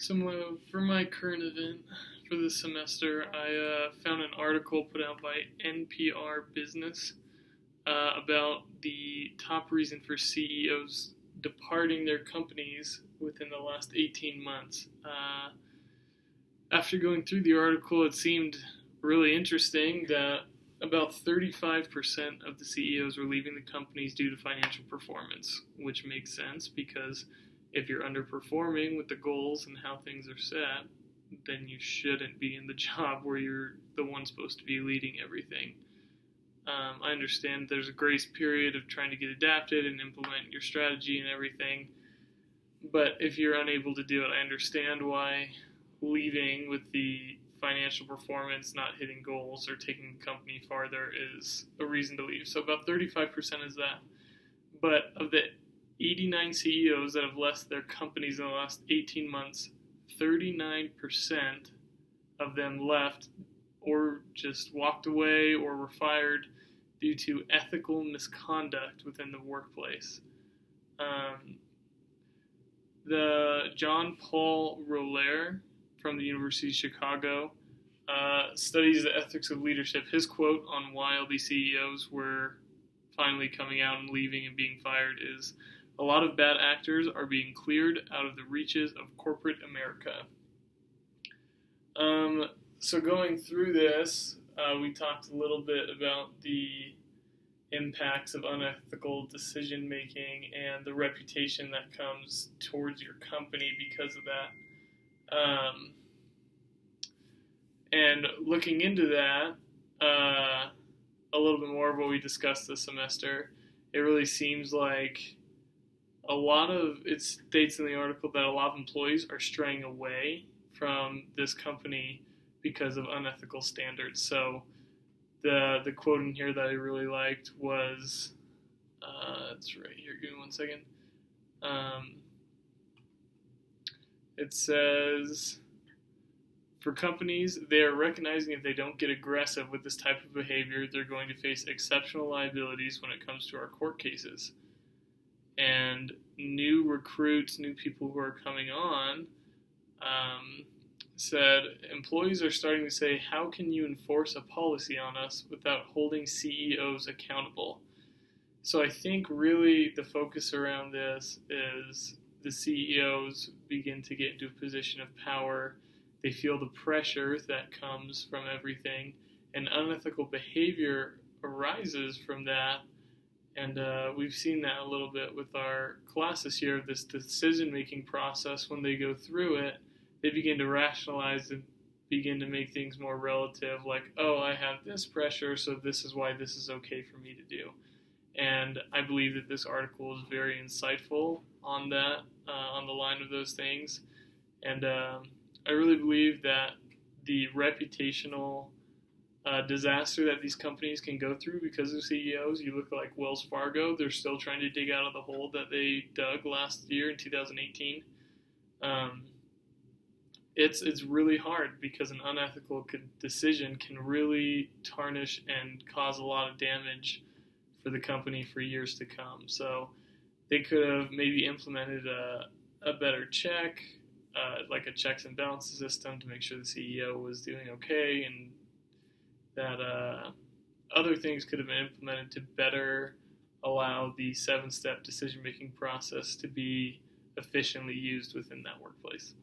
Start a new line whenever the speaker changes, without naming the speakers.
For my current event for this semester, I found an article put out by NPR Business about the top reason for CEOs departing their companies within the last 18 months. After going through the article, it seemed really interesting that about 35% of the CEOs were leaving the companies due to financial performance, which makes sense because if you're underperforming with the goals and how things are set, then you shouldn't be in the job where you're the one supposed to be leading everything. I understand there's a grace period of trying to get adapted and implement your strategy and everything, but if you're unable to do it, I understand why leaving with the financial performance not hitting goals or taking the company farther is a reason to leave. So about 35% is that. But of the 89 CEOs that have left their companies in the last 18 months, 39% of them left or just walked away or were fired due to ethical misconduct within the workplace. The John Paul Roller from the University of Chicago studies the ethics of leadership. His quote on why all these CEOs were finally coming out and leaving and being fired is, "A lot of bad actors are being cleared out of the reaches of corporate America." So going through this, we talked a little bit about the impacts of unethical decision making and the reputation that comes towards your company because of that. And looking into that, a little bit more of what we discussed this semester, it really seems like it states in the article that a lot of employees are straying away from this company because of unethical standards. So the quote in here that I really liked was, it's right here, give me one second. It says, "For companies, they are recognizing if they don't get aggressive with this type of behavior, they're going to face exceptional liabilities when it comes to our court cases." And new recruits, new people who are coming on, said, "Employees are starting to say, how can you enforce a policy on us without holding CEOs accountable?" So I think really the focus around this is the CEOs begin to get into a position of power. They feel the pressure that comes from everything, and unethical behavior arises from that. And we've seen that a little bit with our class this year, this decision-making process. When they go through it, they begin to rationalize and begin to make things more relative, like, oh, I have this pressure, so this is why this is okay for me to do. And I believe that this article is very insightful on that, on the line of those things. And I really believe that the reputational disaster that these companies can go through because of CEOs, you look like Wells Fargo, they're still trying to dig out of the hole that they dug last year in 2018. It's really hard because an unethical decision can really tarnish and cause a lot of damage for the company for years to come. So they could have maybe implemented a better check, like a checks and balances system to make sure the CEO was doing okay, and that other things could have been implemented to better allow the 7-step decision-making process to be efficiently used within that workplace.